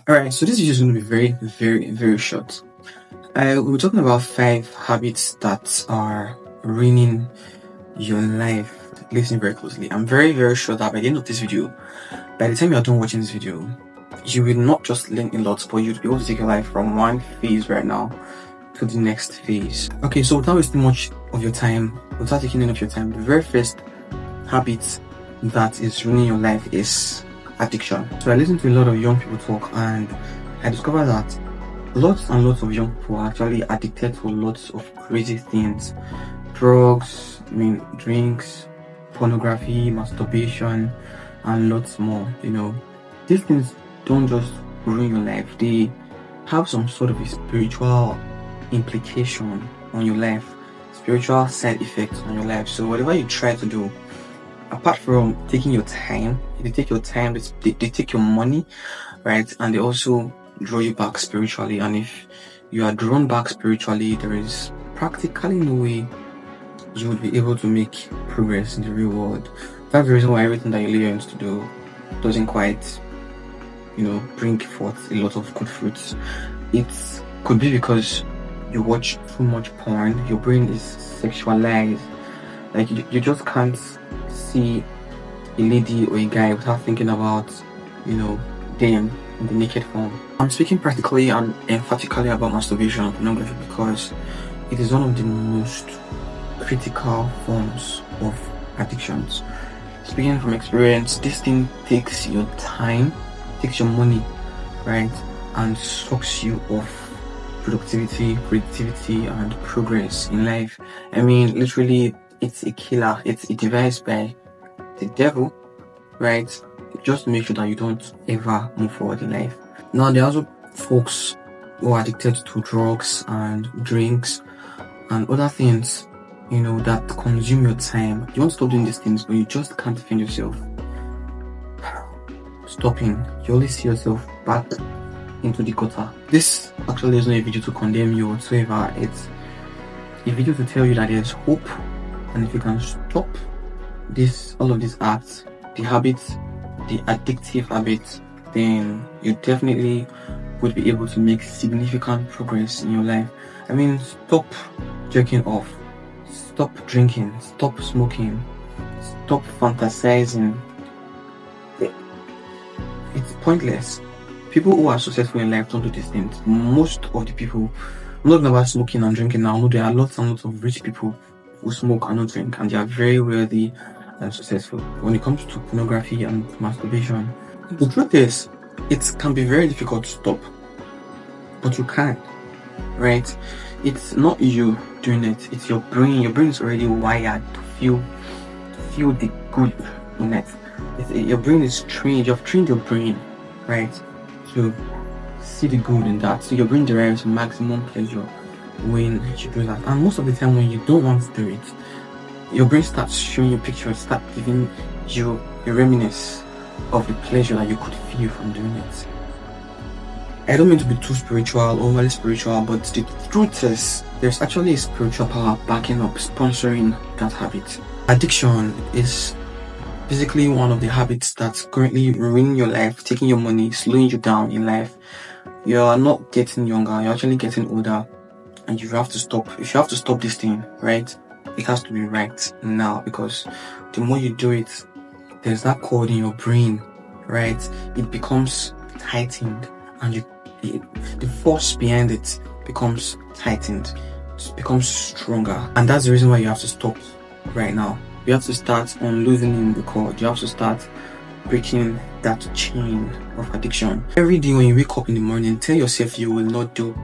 Alright, so this video is going to be very short. We're talking about 5 habits that are ruining your life. Listen very closely. I'm very sure that by the end of this video, by the time you're done watching this video, you will not just learn a lot, but you'll be able to take your life from one phase right now to the next phase. Okay, so without wasting much of your time, without taking any of your time, the very first habit that is ruining your life is addiction. So I listen to a lot of young people talk, and I discovered that lots and lots of young people are actually addicted to lots of crazy things: drugs, drinks, pornography, masturbation, and lots more. These things don't just ruin your life, they have some sort of a spiritual implication on your life, spiritual side effects on your life. So whatever you try to do, apart from taking your time, they take your time, they take your money, right? And they also draw you back spiritually. And if you are drawn back spiritually, there is practically no way you would be able to make progress in the real world. That's the reason why everything that you lay your hands to do doesn't quite, bring forth a lot of good fruits. It could be because you watch too much porn, your brain is sexualized. Like you just can't see a lady or a guy without thinking about, them in the naked form. I'm speaking practically and emphatically about masturbation and pornography because it is one of the most critical forms of addictions. Speaking from experience, this thing takes your time, takes your money, right, and sucks you off productivity, creativity, and progress in life. Literally, it's a killer. It's a device by the devil, right? Just to make sure that you don't ever move forward in life. Now, there are also folks who are addicted to drugs and drinks and other things, that consume your time. You want to stop doing these things, but you just can't find yourself stopping. You always see yourself back into the gutter. This actually is not a video to condemn you whatsoever. It's a video to tell you that there's hope, and if you can stop all of these acts, the habits, the addictive habits, then you definitely would be able to make significant progress in your life. Stop jerking off, stop drinking, stop smoking, stop fantasizing. It's pointless. People who are successful in life don't do these things. Most of the people, I'm not talking about smoking and drinking now. No, there are lots and lots of rich people who smoke and not drink, and they are very wealthy and successful. When it comes to pornography and masturbation, the truth is, it can be very difficult to stop, but you can, right? It's not you doing it, it's your brain. Your brain is already wired to feel the good in it. Your brain is trained, you've trained your brain, right, to see the good in that. So your brain derives maximum pleasure when you do that. And most of the time when you don't want to do it, your brain starts showing you pictures, start giving you a reminiscence of the pleasure that you could feel from doing it. I don't mean to be too spiritual, overly spiritual, but the truth is, there's actually a spiritual power backing up, sponsoring that habit. Addiction is basically one of the habits that's currently ruining your life, taking your money, slowing you down in life. You are not getting younger, you're actually getting older, and you have to stop. If you have to stop this thing, right, it has to be right now, because the more you do it, there's that cord in your brain, right? It becomes tightened, and the force behind it becomes tightened, it becomes stronger, and that's the reason why you have to stop right now. You have to start unloosening the cord. You have to start breaking that chain of addiction. Every day when you wake up in the morning, tell yourself you will not do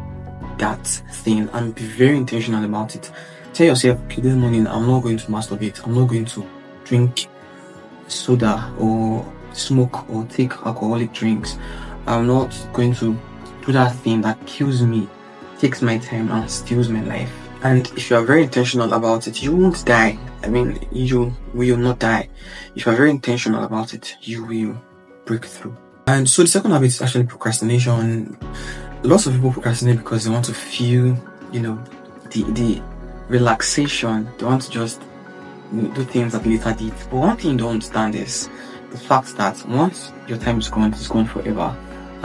that thing, and be very intentional about it. Tell yourself, okay, this morning I'm not going to masturbate, I'm not going to drink soda or smoke or take alcoholic drinks. I'm not going to do that thing that kills me, takes my time, and steals my life. And if you are very intentional about it, you won't die. You will not die. If you are very intentional about it, you will break through. And so the second habit is actually procrastination. Lots of people procrastinate because they want to feel, the relaxation. They want to just do things at a later date. But one thing you don't understand is the fact that once your time is gone, it's gone forever,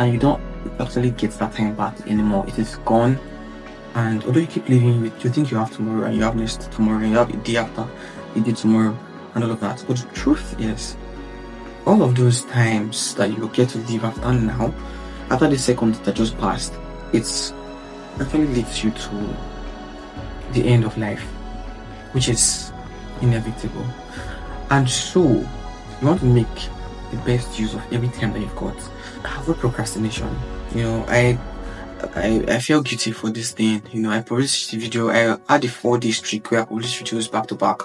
and you don't actually get that time back anymore. It is gone. And although you keep living with, you think you have tomorrow and you have next tomorrow and you have a day after, a day tomorrow, and all of that. But the truth is, all of those times that you get to live after now, after the second that just passed, it's actually leads you to the end of life, which is inevitable. And so, you want to make the best use of every time that you've got. Avoid procrastination. I feel guilty for this thing. I published the video. I had a 4-day streak where I published videos back to back,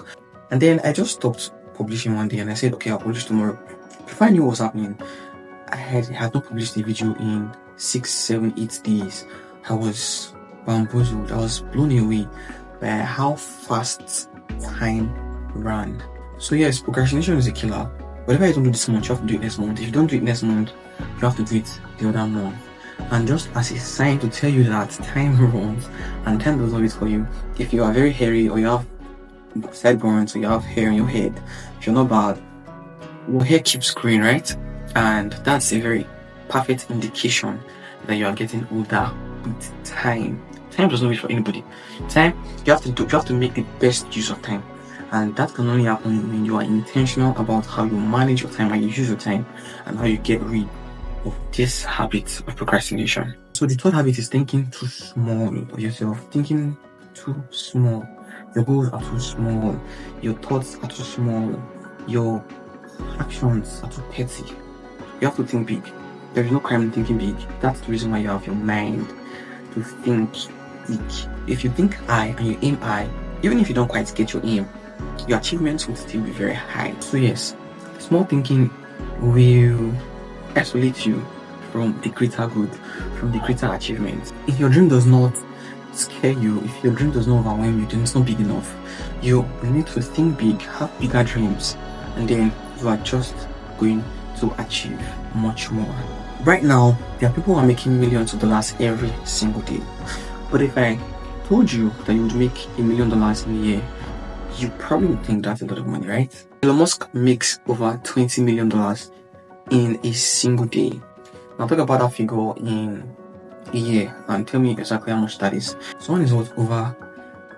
and then I just stopped publishing one day and I said, okay, I'll publish tomorrow. Before I knew what was happening, I had not published a video in 6, 7, 8 days. I was bamboozled. I was blown away by how fast time ran. So yes, procrastination is a killer. Whatever you don't do this month, you have to do it next month. If you don't do it next month, you have to do it the other month. And just as a sign to tell you that time runs and time does not wait for you. If you are very hairy or you have sideburns or you have hair on your head, if you're not bad, your hair keeps growing, right? And that's a very perfect indication that you are getting older with time. Time does not wait for anybody. Time, you have to make the best use of time. And that can only happen when you are intentional about how you manage your time and you use your time and how you get rid of this habit of procrastination. So the third habit is thinking too small of yourself. Thinking too small. Your goals are too small. Your thoughts are too small. Your actions are too petty. You have to think big. There is no crime in thinking big. That's the reason why you have your mind to think big. If you think high and you aim high, even if you don't quite get your aim, your achievements will still be very high. So yes, small thinking will isolate you from the greater good, from the greater achievements. If your dream does not scare you, if your dream does not overwhelm you, then it's not big enough. You need to think big, have bigger dreams, and then you are just going to achieve much more. Right now, there are people who are making millions of dollars every single day. But if I told you that you would make $1 million in a year, you probably would think that's a lot of money, right? Elon Musk makes over $20 million in a single day. Now talk about that figure in a year and tell me exactly how much that is. Someone is worth over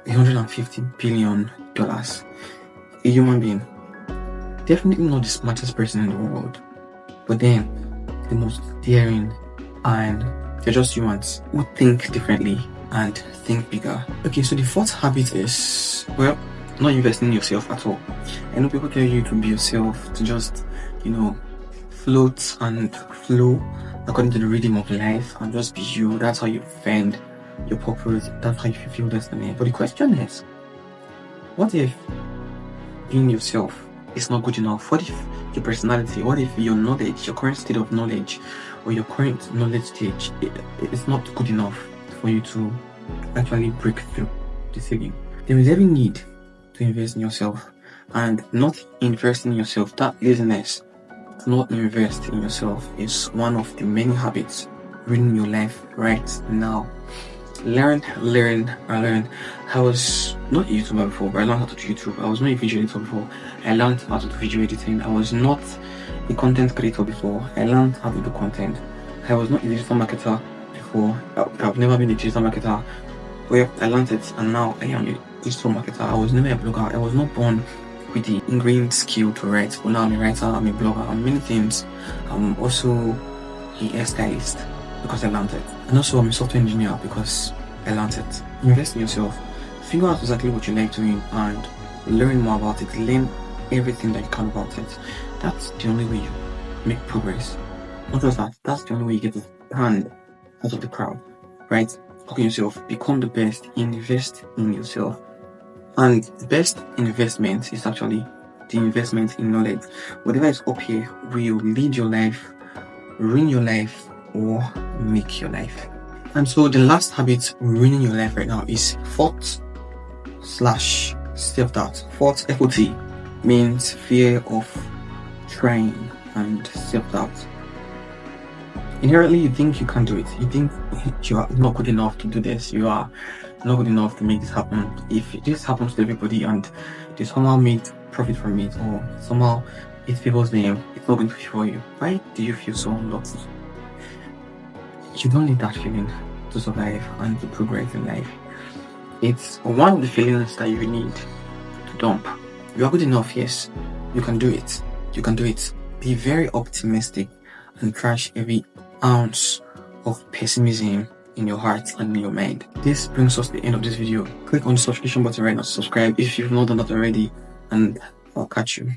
$150 billion. A human being. Definitely not the smartest person in the world, but then the most daring, and they're just humans who think differently and think bigger. Okay, so the fourth habit is, well, not investing in yourself at all. I know people tell you to be yourself, to just, float and flow according to the rhythm of life and just be you. That's how you find your purpose. That's how you fulfill destiny. But the question is, what if being yourself is not good enough? What if your personality, what if your knowledge, your current state of knowledge or your current knowledge stage is not good enough for you to actually break through the ceiling? There is every need to invest in yourself, and not investing in yourself, that laziness to not invest in yourself is one of the many habits ruining your life right now. Learn. I was not a YouTuber before, but I learned how to do YouTube. I was not a video editor before. I learned how to do video editing. I was not a content creator before. I learned how to do content. I was not a digital marketer before. I've never been a digital marketer. Well, I learned it, and now I am a digital marketer. I was never a blogger. I was not born with the ingrained skill to write, but now I'm a writer, I'm a blogger, I'm many things. I'm also a hairstylist because I learned it, and also I'm a software engineer because I learned it. Invest in yourself, figure out exactly what you like doing and learn more about it. Learn everything that you can about it. That's the only way you make progress. Not just that, that's the only way you get to stand out of the crowd, right? Work on yourself, become the best, invest in yourself. And the best investment is actually the investment in knowledge. Whatever is up here will lead your life, ruin your life, or make your life. And so the last habit ruining your life right now is thought/self-doubt. Thought, FOT, means fear of trying, and self-doubt. Inherently, you think you can't do it. You think you are not good enough to do this. You are not good enough to make this happen. If this happens to everybody and they somehow made profit from it, or somehow it favors them, it's not going to favor you. Why do you feel so unlucky? You don't need that feeling to survive and to progress in life. It's one of the feelings that you need to dump. You are good enough, yes. You can do it. You can do it. Be very optimistic and crush every ounce of pessimism in your heart and in your mind. This brings us to the end of this video. Click on the subscription button right now to subscribe if you've not done that already, and I'll catch you